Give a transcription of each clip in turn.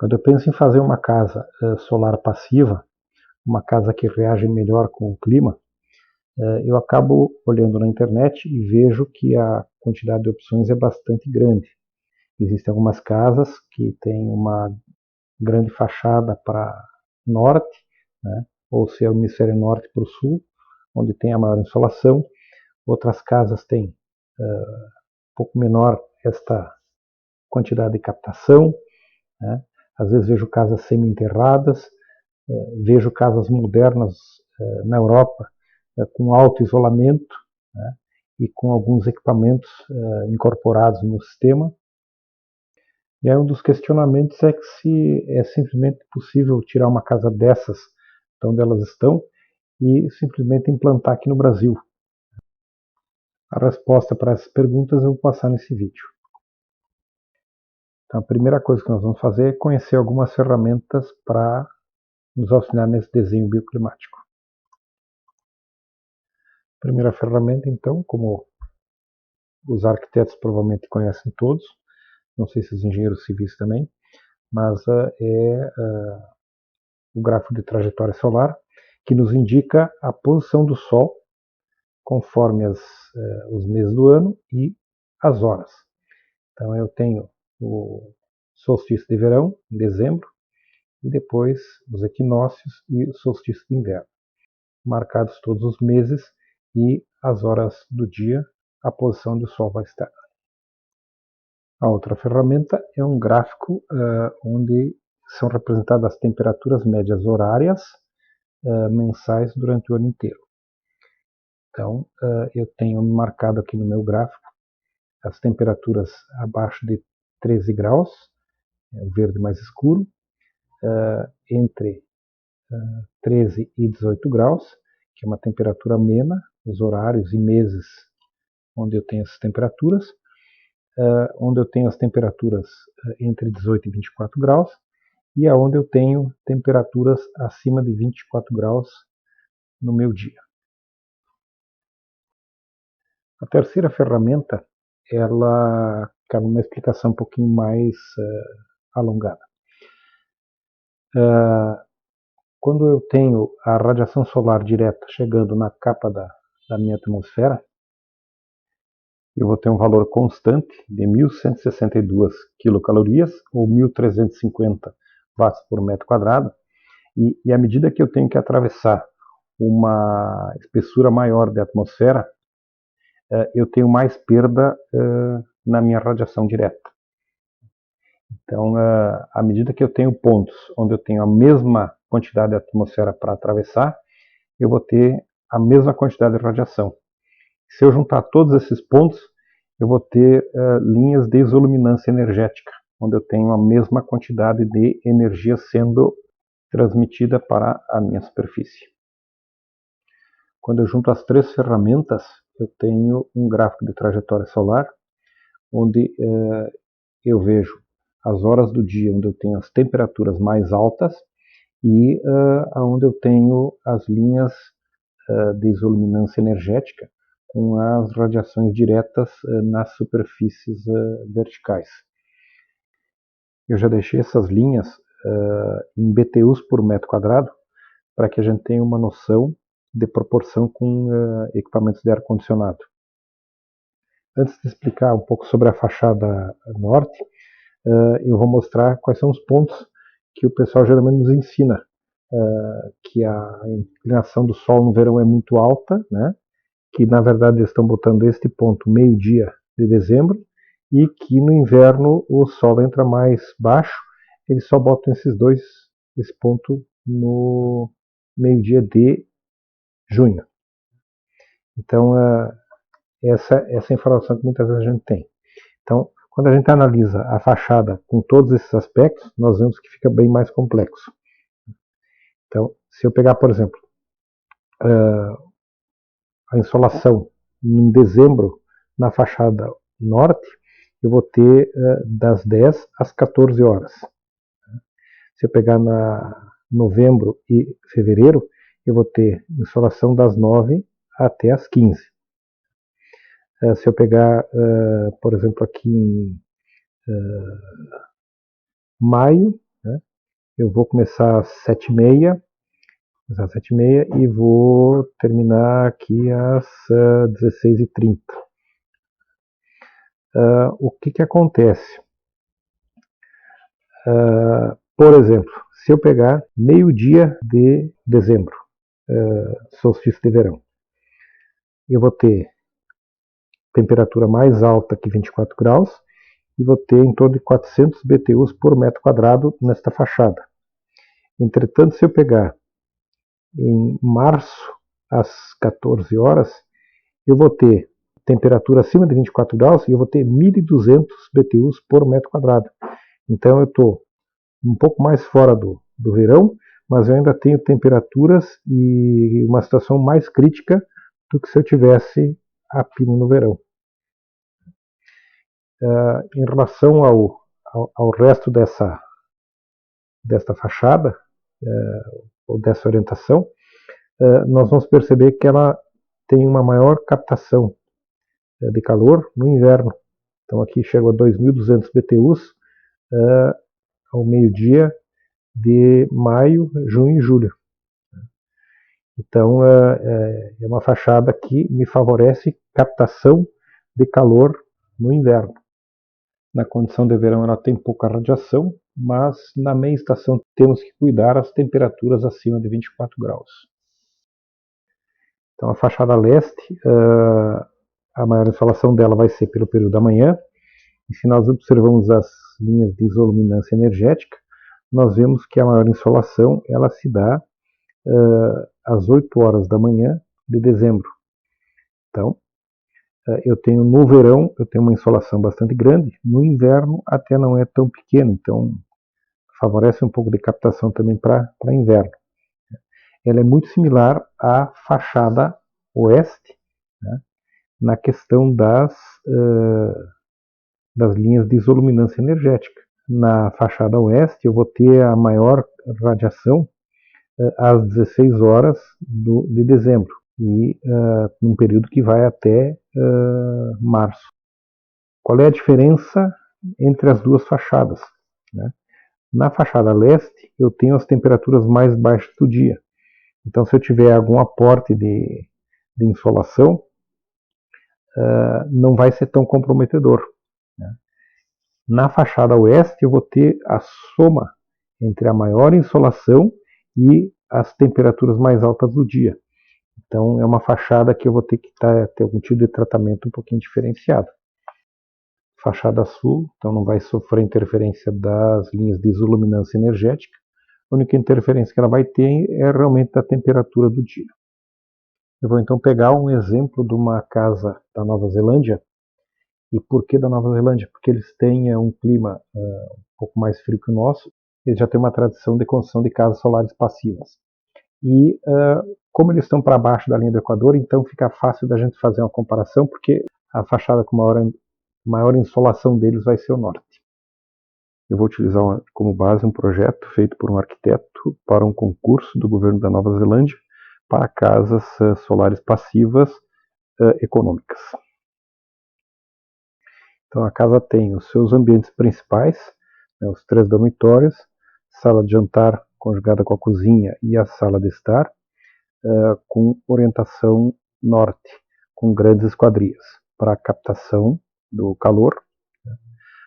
Quando eu penso em fazer uma casa solar passiva, uma casa que reage melhor com o clima, eu acabo olhando na internet e vejo que a quantidade de opções é bastante grande. Existem algumas casas que têm uma grande fachada para norte, né, ou se é o hemisfério norte para o sul, onde tem a maior insolação. Outras casas têm um pouco menor esta quantidade de captação, né. Às vezes vejo casas semi-enterradas, vejo casas modernas na Europa com alto isolamento, né, e com alguns equipamentos incorporados no sistema. E aí um dos questionamentos é que se é simplesmente possível tirar uma casa dessas de onde elas estão e simplesmente implantar aqui no Brasil. A resposta para essas perguntas eu vou passar nesse vídeo. Então a primeira coisa que nós vamos fazer é conhecer algumas ferramentas para nos auxiliar nesse desenho bioclimático. A primeira ferramenta, então, como os arquitetos provavelmente conhecem todos, não sei se os engenheiros civis também, mas é o gráfico de trajetória solar, que nos indica a posição do Sol conforme os meses do ano e as horas. Então eu tenho o solstício de verão, em dezembro, e depois os equinócios e o solstício de inverno, marcados todos os meses e as horas do dia, a posição onde o Sol vai estar. A outra ferramenta é um gráfico onde são representadas as temperaturas médias horárias mensais durante o ano inteiro. Então, eu tenho marcado aqui no meu gráfico as temperaturas abaixo de 13 graus, o verde mais escuro, entre 13 e 18 graus, que é uma temperatura amena, os horários e meses onde eu tenho essas temperaturas, onde eu tenho as temperaturas entre 18 e 24 graus, e aonde eu tenho temperaturas acima de 24 graus no meu dia. A terceira ferramenta, ela cabe uma explicação um pouquinho mais alongada. Quando eu tenho a radiação solar direta chegando na capa da minha atmosfera, eu vou ter um valor constante de 1.162 quilocalorias ou 1.350 watts por metro quadrado, e à medida que eu tenho que atravessar uma espessura maior de atmosfera, eu tenho mais perda na minha radiação direta. Então, à medida que eu tenho pontos onde eu tenho a mesma quantidade de atmosfera para atravessar, eu vou ter a mesma quantidade de radiação. Se eu juntar todos esses pontos, eu vou ter linhas de isoluminância energética, onde eu tenho a mesma quantidade de energia sendo transmitida para a minha superfície. Quando eu junto as três ferramentas, eu tenho um gráfico de trajetória solar, onde eu vejo as horas do dia onde eu tenho as temperaturas mais altas e onde eu tenho as linhas de isoluminância energética com as radiações diretas nas superfícies verticais. Eu já deixei essas linhas em BTUs por metro quadrado para que a gente tenha uma noção de proporção com equipamentos de ar-condicionado. Antes de explicar um pouco sobre a fachada norte, eu vou mostrar quais são os pontos que o pessoal geralmente nos ensina, que a inclinação do Sol no verão é muito alta, né? Que na verdade eles estão botando este ponto meio-dia de dezembro, e que no inverno o Sol entra mais baixo, eles só botam esse ponto no meio-dia de junho. Então, essa informação que muitas vezes a gente tem. Então, quando a gente analisa a fachada com todos esses aspectos, nós vemos que fica bem mais complexo. Então, se eu pegar, por exemplo, a insolação em dezembro na fachada norte, eu vou ter das 10 às 14 horas. Se eu pegar na novembro e fevereiro, eu vou ter insolação das 9 até as 15. Se eu pegar, por exemplo, aqui em maio, né, Eu vou começar às 7h30, e vou terminar aqui às 16h30. O que acontece? Por exemplo, se eu pegar meio-dia de dezembro, solstício de verão, eu vou ter temperatura mais alta que 24 graus e vou ter em torno de 400 BTUs por metro quadrado nesta fachada. Entretanto, se eu pegar em março, às 14 horas, eu vou ter temperatura acima de 24 graus e eu vou ter 1.200 BTUs por metro quadrado. Então eu estou um pouco mais fora do verão, mas eu ainda tenho temperaturas e uma situação mais crítica do que se eu tivesse a pino no verão. Em relação ao resto desta fachada, ou dessa orientação, nós vamos perceber que ela tem uma maior captação de calor no inverno. Então aqui chega a 2.200 BTUs ao meio-dia de maio, junho e julho. Então é uma fachada que me favorece captação de calor no inverno. Na condição de verão ela tem pouca radiação, mas na meia estação temos que cuidar as temperaturas acima de 24 graus. Então a fachada leste, a maior insolação dela vai ser pelo período da manhã, e se nós observamos as linhas de isoluminância energética, nós vemos que a maior insolação ela se dá às 8 horas da manhã de dezembro. Então, eu tenho no verão, eu tenho uma insolação bastante grande, no inverno até não é tão pequeno, então favorece um pouco de captação também para inverno. Ela é muito similar à fachada oeste, né, na questão das linhas de isoluminância energética. Na fachada oeste eu vou ter a maior radiação às 16 horas de dezembro, e num período que vai até março. Qual é a diferença entre as duas fachadas? Né? Na fachada leste, eu tenho as temperaturas mais baixas do dia. Então, se eu tiver algum aporte de insolação, não vai ser tão comprometedor. Né? Na fachada oeste, eu vou ter a soma entre a maior insolação e as temperaturas mais altas do dia. Então, é uma fachada que eu vou ter que ter algum tipo de tratamento um pouquinho diferenciado. Fachada sul, então não vai sofrer interferência das linhas de isoluminância energética. A única interferência que ela vai ter é realmente da temperatura do dia. Eu vou então pegar um exemplo de uma casa da Nova Zelândia. E por que da Nova Zelândia? Porque eles têm um clima um pouco mais frio que o nosso. Eles já têm uma tradição de construção de casas solares passivas. E como eles estão para baixo da linha do Equador, então fica fácil da gente fazer uma comparação, porque a fachada com maior insolação deles vai ser o norte. Eu vou utilizar como base um projeto feito por um arquiteto para um concurso do governo da Nova Zelândia para casas solares passivas econômicas. Então a casa tem os seus ambientes principais, né, os 3 dormitórios, sala de jantar conjugada com a cozinha e a sala de estar, com orientação norte, com grandes esquadrias para captação do calor, né?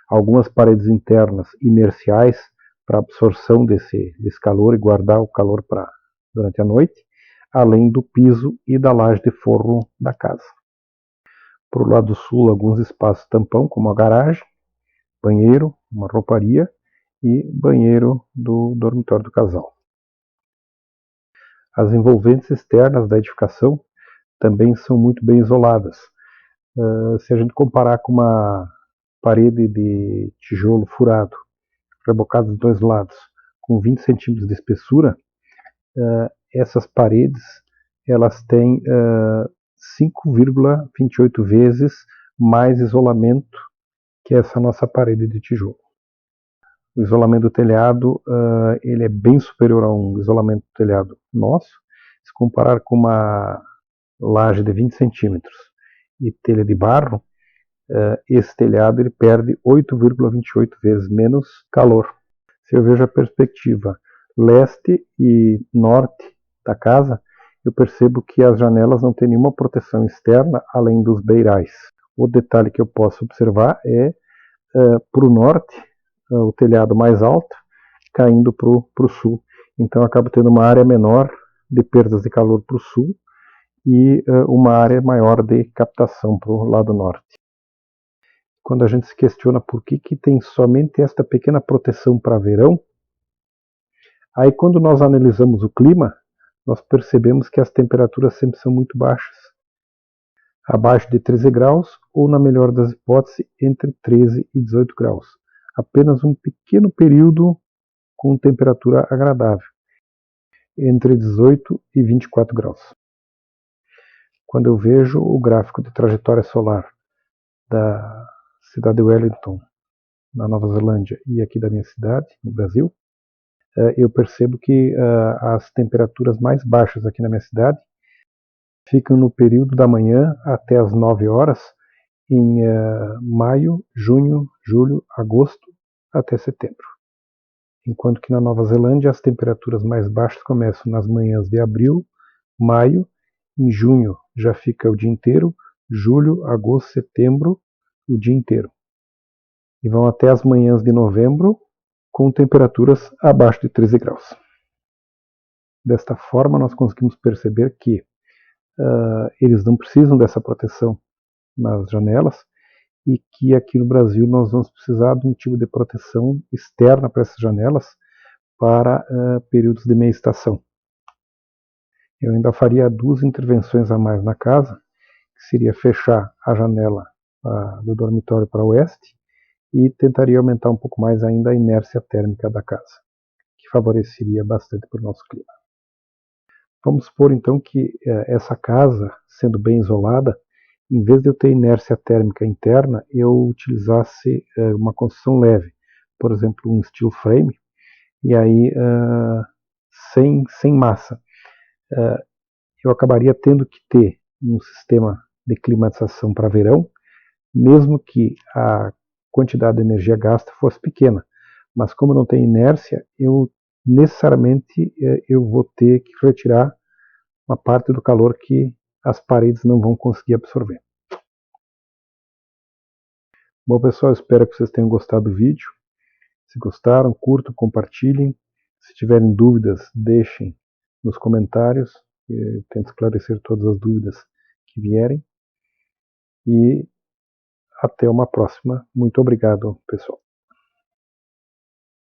Algumas paredes internas inerciais para absorção desse calor e guardar o calor durante a noite, além do piso e da laje de forro da casa. Para o lado sul, alguns espaços tampão, como a garagem, banheiro, uma rouparia e banheiro do dormitório do casal. As envolventes externas da edificação também são muito bem isoladas. Se a gente comparar com uma parede de tijolo furado, rebocado dos 2 lados, com 20 centímetros de espessura, essas paredes elas têm 5,28 vezes mais isolamento que essa nossa parede de tijolo. O isolamento do telhado ele é bem superior a um isolamento do telhado nosso. Se comparar com uma laje de 20 centímetros e telha de barro, esse telhado ele perde 8,28 vezes menos calor. Se eu vejo a perspectiva leste e norte da casa, eu percebo que as janelas não têm nenhuma proteção externa além dos beirais. O detalhe que eu posso observar é para o norte, o telhado mais alto, caindo para o sul. Então eu acabo tendo uma área menor de perdas de calor para o sul e uma área maior de captação para o lado norte. Quando a gente se questiona por que tem somente esta pequena proteção para verão, aí quando nós analisamos o clima, nós percebemos que as temperaturas sempre são muito baixas. Abaixo de 13 graus ou, na melhor das hipóteses, entre 13 e 18 graus. Apenas um pequeno período com temperatura agradável, entre 18 e 24 graus. Quando eu vejo o gráfico de trajetória solar da cidade de Wellington, na Nova Zelândia, e aqui da minha cidade, no Brasil, eu percebo que as temperaturas mais baixas aqui na minha cidade ficam no período da manhã até as 9 horas, em maio, junho, julho, agosto até setembro. Enquanto que na Nova Zelândia as temperaturas mais baixas começam nas manhãs de abril, maio, em junho já fica o dia inteiro, julho, agosto, setembro, o dia inteiro. E vão até as manhãs de novembro com temperaturas abaixo de 13 graus. Desta forma nós conseguimos perceber que eles não precisam dessa proteção nas janelas e que aqui no Brasil nós vamos precisar de um tipo de proteção externa para essas janelas para períodos de meia estação. Eu ainda faria 2 intervenções a mais na casa, que seria fechar a janela do dormitório para o oeste e tentaria aumentar um pouco mais ainda a inércia térmica da casa, que favoreceria bastante para o nosso clima. Vamos supor então que essa casa, sendo bem isolada, em vez de eu ter inércia térmica interna, eu utilizasse uma construção leve, por exemplo, um steel frame, e aí sem massa. Eu acabaria tendo que ter um sistema de climatização para verão, mesmo que a quantidade de energia gasta fosse pequena. Mas como não tem inércia, eu necessariamente eu vou ter que retirar uma parte do calor que as paredes não vão conseguir absorver. Bom, pessoal, espero que vocês tenham gostado do vídeo. Se gostaram, curtam, compartilhem. Se tiverem dúvidas, deixem nos comentários. Eu tento esclarecer todas as dúvidas que vierem. E até uma próxima. Muito obrigado, pessoal.